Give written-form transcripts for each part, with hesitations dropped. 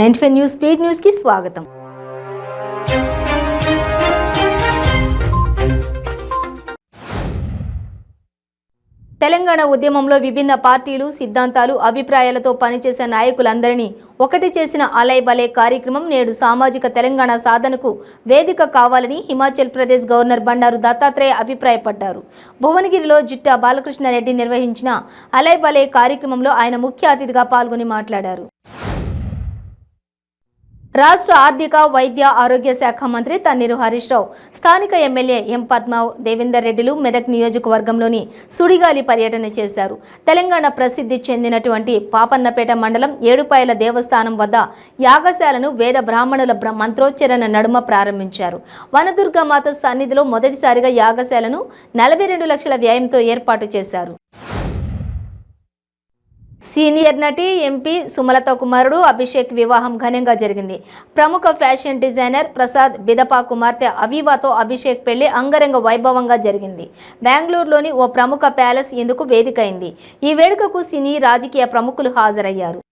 95 news speed news కి స్వాగతం. తెలంగాణ ఉద్యమంలో విభిన్న పార్టీలు, సిద్ధాంతాలు, అభిప్రాయాలతో పనిచేసే నాయకులందరినీ ఒకటి చేసిన అలయ్ బలే కార్యక్రమం నేడు సామాజిక తెలంగాణ సాధనకు వేదిక కావాలని హిమాచల్ ప్రదేశ్ గవర్నర్ బండారు దత్తాత్రేయ అభిప్రాయపడ్డారు. భువనగిరిలో జిట్టా బాలకృష్ణారెడ్డి నిర్వహించిన అలయ్ బలే కార్యక్రమంలో ఆయన ముఖ్య అతిథిగా పాల్గొని మాట్లాడారు. రాష్ట్ర ఆర్థిక, వైద్య, ఆరోగ్య శాఖ మంత్రి తన్నీరు హరీష్ రావు, స్థానిక ఎమ్మెల్యే ఎం పద్మ దేవేందర్ రెడ్డిలు మెదక్ నియోజకవర్గంలోని సుడిగాలి పర్యటన చేశారు. తెలంగాణ ప్రసిద్ధి చెందినటువంటి పాపన్నపేట మండలం ఏడుపాయల దేవస్థానం వద్ద యాగశాలను వేద బ్రాహ్మణుల మంత్రోచ్చరణ నడుమ ప్రారంభించారు. వనదుర్గామాత సన్నిధిలో మొదటిసారిగా యాగశాలను 42 లక్షల వ్యయంతో ఏర్పాటు చేశారు. సీనియర్ నటి ఎంపీ సుమలత కుమారుడు అభిషేక్ వివాహం ఘనంగా జరిగింది. ప్రముఖ ఫ్యాషన్ డిజైనర్ ప్రసాద్ బిదపా కుమార్తె అవీవాతో అభిషేక్ పెళ్లి అంగరంగ వైభవంగా జరిగింది. బెంగళూరులోని ఓ ప్రముఖ ప్యాలెస్ ఇందుకు వేదికైంది. ఈ వేడుకకు సినీ, రాజకీయ ప్రముఖులు హాజరయ్యారు.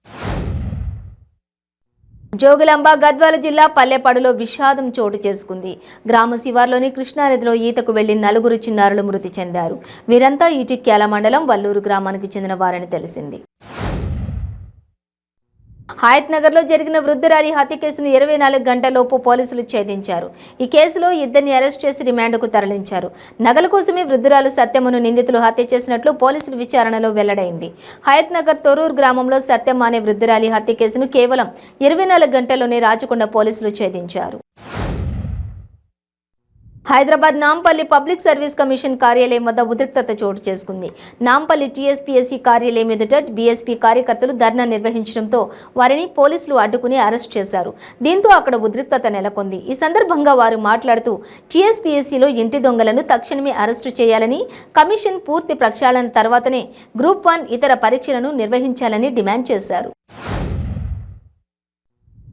జోగులాంబ గద్వాల జిల్లా పల్లెపాడులో విషాదం చోటు చేసుకుంది. గ్రామ శివార్లోని కృష్ణానదిలో ఈతకు వెళ్లి 4 చిన్నారులు మృతి చెందారు. వీరంతా ఇటిక్యాల మండలం వల్లూరు గ్రామానికి చెందిన వారని తెలిసింది. హయత్ నగర్లో జరిగిన వృద్ధురాలి హత్య కేసును 24 గంటలలోపు పోలీసులు ఛేదించారు. ఈ కేసులో 2 అరెస్ట్ చేసి రిమాండ్కు తరలించారు. నగల కోసమే వృద్ధురాలు సత్యమ్మను నిందితులు హత్య చేసినట్లు పోలీసుల విచారణలో వెల్లడైంది. హయత్ నగర్ తొరూరు గ్రామంలో సత్యమ్మ అనే వృద్ధురాలి హత్య కేసును కేవలం 24 గంటల్లోనే రాచకొండ పోలీసులు ఛేదించారు. Hyderabad Nampally public service commission కార్యాలయం వద్ద ఉద్రిక్తత చోటు చేసుకుంది. నాంపల్లి టీఎస్పీఎస్సీ కార్యాలయం ఎదుట బీఎస్పీ కార్యకర్తలు ధర్నా నిర్వహించడంతో వారిని పోలీసులు అడ్డుకుని అరెస్ట్ చేశారు. దీంతో అక్కడ ఉద్రిక్తత నెలకొంది. ఈ సందర్భంగా వారు మాట్లాడుతూ టీఎస్పీఎస్సీలో ఇంటి దొంగలను తక్షణమే అరెస్టు చేయాలని, కమిషన్ పూర్తి ప్రక్షాళన తర్వాతనే గ్రూప్ 1 ఇతర పరీక్షలను నిర్వహించాలని డిమాండ్ చేశారు.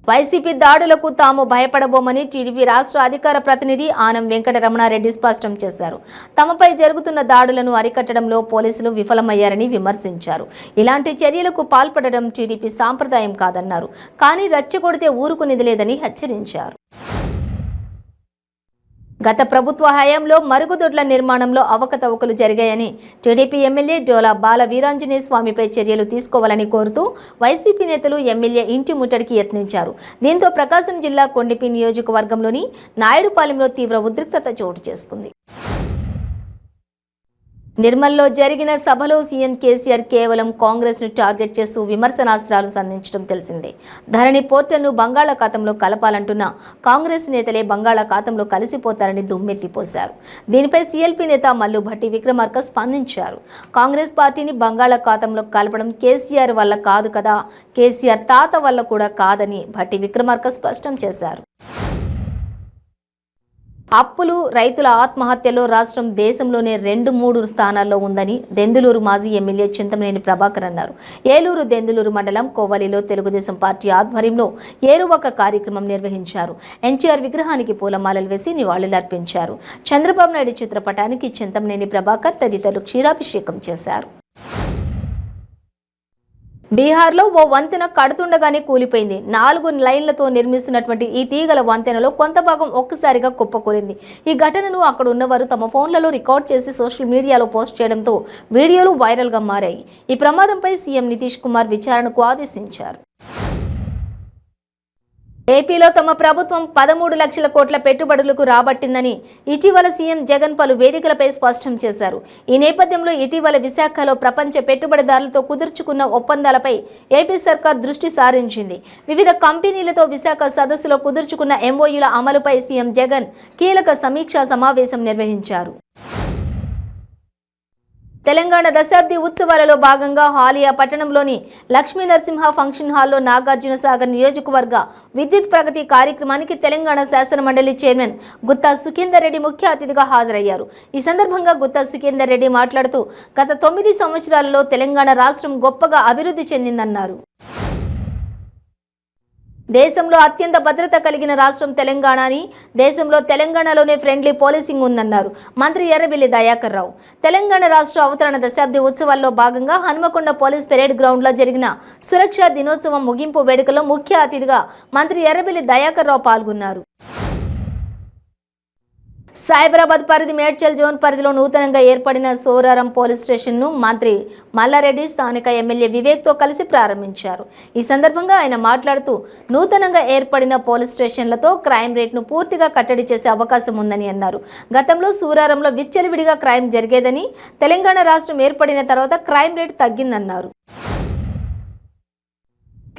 వైసీపీ దాడులకు తాము భయపడబోమని టీడీపీ రాష్ట్ర అధికార ప్రతినిధి ఆనం వెంకటరమణారెడ్డి స్పష్టం చేశారు. తమపై జరుగుతున్న దాడులను అరికట్టడంలో పోలీసులు విఫలమయ్యారని విమర్శించారు. ఇలాంటి చర్యలకు పాల్పడడం టీడీపీ సాంప్రదాయం కాదన్నారు. కానీ రెచ్చగొడితే ఊరుకునేది లేదని హెచ్చరించారు. గత ప్రభుత్వ హయాంలో మరుగుదొడ్ల నిర్మాణంలో అవకతవకలు జరిగాయని టీడీపీ ఎమ్మెల్యే డోలా బాల వీరాంజనేయ స్వామిపై చర్యలు తీసుకోవాలని కోరుతూ వైసీపీ నేతలు ఎమ్మెల్యే ఇంటి ముట్టడికి యత్నించారు. దీంతో ప్రకాశం జిల్లా కొండిపి నియోజకవర్గంలోని నాయుడుపాలెంలో తీవ్ర ఉద్రిక్తత చోటు చేసుకుంది. నిర్మల్లో జరిగిన సభలో సీఎం కేసీఆర్ కేవలం కాంగ్రెస్ను టార్గెట్ చేస్తూ విమర్శనాస్త్రాలు సంధించడం తెలిసిందే. ధరణి పోర్టల్ను బంగాళాఖాతంలో కలపాలంటున్న కాంగ్రెస్ నేతలే బంగాళాఖాతంలో కలిసిపోతారని దుమ్మెత్తిపోశారు. దీనిపై సీఎల్పీ నేత మల్లు భట్టి విక్రమార్క స్పందించారు. కాంగ్రెస్ పార్టీని బంగాళాఖాతంలో కలపడం కేసీఆర్ వల్ల కాదు కదా, కేసీఆర్ తాత వల్ల కూడా కాదని భట్టి విక్రమార్క స్పష్టం చేశారు. అప్పులు, రైతుల ఆత్మహత్యలో రాష్ట్రం దేశంలోనే 2-3 స్థానాల్లో ఉందని దెందులూరు మాజీ ఎమ్మెల్యే చింతమనేని ప్రభాకర్ అన్నారు. ఏలూరు దెందులూరు మండలం కోవలిలో తెలుగుదేశం పార్టీ ఆధ్వర్యంలో ఏరువాక కార్యక్రమం నిర్వహించారు. ఎన్టీఆర్ విగ్రహానికి పూలమాలలు వేసి నివాళులర్పించారు. చంద్రబాబు నాయుడు చిత్రపటానికి చింతమనేని ప్రభాకర్ తదితరులు క్షీరాభిషేకం చేశారు. బీహార్లో ఓ వంతెన కడుతుండగానే కూలిపోయింది. 4 లైన్లతో నిర్మిస్తున్నటువంటి ఈ తీగల వంతెనలో కొంత భాగం ఒక్కసారిగా కుప్పకూలింది. ఈ ఘటనను అక్కడ ఉన్నవారు తమ ఫోన్లలో రికార్డ్ చేసి సోషల్ మీడియాలో పోస్ట్ చేయడంతో వీడియోలు వైరల్గా మారాయి. ఈ ప్రమాదంపై సీఎం నితీష్ కుమార్ విచారణకు ఆదేశించారు. ఏపీలో తమ ప్రభుత్వం 13 లక్షల కోట్ల పెట్టుబడులకు రాబట్టిందని ఇటీవల సీఎం జగన్ పలు వేదికలపై స్పష్టం చేశారు. ఈ నేపథ్యంలో ఇటీవల విశాఖలో ప్రపంచ పెట్టుబడిదారులతో కుదుర్చుకున్న ఒప్పందాలపై ఏపీ సర్కార్ దృష్టి సారించింది. వివిధ కంపెనీలతో విశాఖ సదస్సులో కుదుర్చుకున్న ఎంఓయూల అమలుపై సీఎం జగన్ కీలక సమీక్షా సమావేశం నిర్వహించారు. తెలంగాణ దశాబ్ది ఉత్సవాలలో భాగంగా హాలియా పట్టణంలోని లక్ష్మీ నరసింహ ఫంక్షన్ హాల్లో నాగార్జున సాగర్ నియోజకవర్గ విద్యుత్ ప్రగతి కార్యక్రమానికి తెలంగాణ శాసన మండలి చైర్మన్ గుత్తా సుఖేందర్ రెడ్డి ముఖ్య అతిథిగా హాజరయ్యారు. ఈ సందర్భంగా గుత్తా సుఖేందర్ రెడ్డి మాట్లాడుతూ గత 9 సంవత్సరాలలో తెలంగాణ రాష్ట్రం గొప్పగా అభివృద్ధి చెందిందన్నారు. దేశంలో అత్యంత భద్రత కలిగిన రాష్ట్రం తెలంగాణ అని, దేశంలో తెలంగాణలోనే ఫ్రెండ్లీ పోలీసింగ్ ఉందన్నారు మంత్రి ఎర్రబెల్లి దయాకర్ రావు. తెలంగాణ రాష్ట్ర అవతరణ దశాబ్ది ఉత్సవాల్లో భాగంగా హన్మకొండ పోలీస్ పెరేడ్ గ్రౌండ్లో జరిగిన సురక్షా దినోత్సవం ముగింపు వేడుకలో ముఖ్య అతిథిగా మంత్రి ఎర్రబెల్లి దయాకర్ రావు పాల్గొన్నారు. సైబరాబాద్ పరిధి మేడ్చల్ జోన్ పరిధిలో నూతనంగా ఏర్పడిన సోరారం పోలీస్ స్టేషన్ను మంత్రి మల్లారెడ్డి స్థానిక ఎమ్మెల్యే వివేక్తో కలిసి ప్రారంభించారు. ఈ సందర్భంగా ఆయన మాట్లాడుతూ నూతనంగా ఏర్పడిన పోలీస్ స్టేషన్లతో క్రైమ్ రేట్ను పూర్తిగా కట్టడి చేసే అవకాశం ఉందని అన్నారు. గతంలో సూరారంలో విచ్చలవిడిగా క్రైమ్ జరిగేదని, తెలంగాణ రాష్ట్రం ఏర్పడిన తర్వాత క్రైమ్ రేట్ తగ్గిందన్నారు.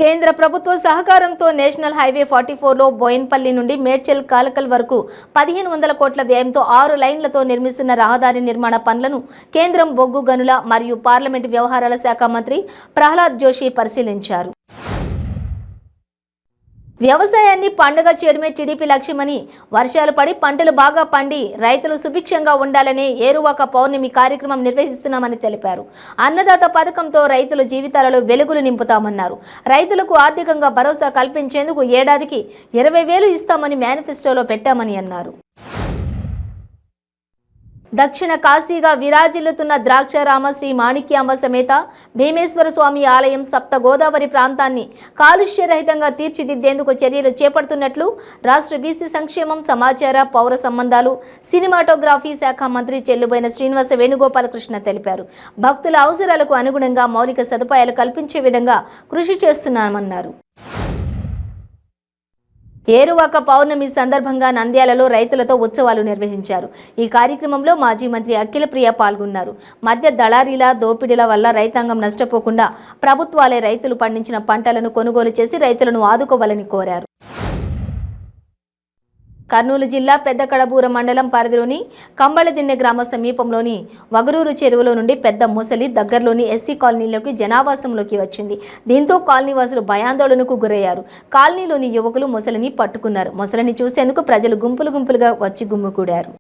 కేంద్ర ప్రభుత్వ సహకారంతో నేషనల్ హైవే 44లో బోయిన్పల్లి నుండి మేడ్చల్ కాలకల్ వరకు 1500 కోట్ల వ్యయంతో 6 లైన్లతో నిర్మిస్తున్న రహదారి నిర్మాణ పనులను కేంద్రం బొగ్గు గనుల మరియు పార్లమెంటు వ్యవహారాల శాఖ మంత్రి ప్రహ్లాద్ జోషి పరిశీలించారు. వ్యవసాయాన్ని పండుగ చేయడమే టీడీపీ లక్ష్యమని, వర్షాలు పడి పంటలు బాగా పండి రైతులు సుభిక్షంగా ఉండాలని ఏరువాక పౌర్ణమి కార్యక్రమం నిర్వహిస్తున్నామని తెలిపారు. అన్నదాత పథకంతో రైతుల జీవితాలలో వెలుగులు నింపుతామన్నారు. రైతులకు ఆర్థికంగా భరోసా కల్పించేందుకు ఏడాదికి 20,000 ఇస్తామని మేనిఫెస్టోలో పెట్టామని అన్నారు. దక్షిణ కాశీగా విరాజిల్లుతున్న ద్రాక్షారామ శ్రీ మాణిక్యాంబ సమేత భీమేశ్వర స్వామి ఆలయం సప్త గోదావరి ప్రాంతాన్ని కాలుష్యరహితంగా తీర్చిదిద్దేందుకు చర్యలు చేపడుతున్నట్లు రాష్ట్ర బీసీ సంక్షేమం, సమాచార, పౌర సంబంధాలు, సినిమాటోగ్రఫీ శాఖ మంత్రి చెల్లుబోయిన శ్రీనివాస వేణుగోపాలకృష్ణ తెలిపారు. భక్తుల అవసరాలకు అనుగుణంగా మౌలిక సదుపాయాలు కల్పించే విధంగా కృషి చేస్తున్నామన్నారు. ఏరువాక పౌర్ణమి సందర్భంగా నంద్యాలలో రైతులతో ఉత్సవాలు నిర్వహించారు. ఈ కార్యక్రమంలో మాజీ మంత్రి అఖిలప్రియ పాల్గొన్నారు. మధ్య దళారీల దోపిడీల వల్ల రైతాంగం నష్టపోకుండా ప్రభుత్వాలే రైతులు పండించిన పంటలను కొనుగోలు చేసి రైతులను ఆదుకోవాలని కోరారు. కర్నూలు జిల్లా పెద్దకడబూర మండలం పరిధిలోని కంబళదిన్నె గ్రామ సమీపంలోని వగరూరు చెరువులో నుండి పెద్ద మొసలి దగ్గరలోని ఎస్సీ కాలనీలోకి జనావాసంలోకి వచ్చింది. దీంతో కాలనీవాసులు భయాందోళనకు గురయ్యారు. కాలనీలోని యువకులు మొసలిని పట్టుకున్నారు. మొసలిని చూసేందుకు ప్రజలు గుంపులుగా వచ్చి గుమ్మికూడారు.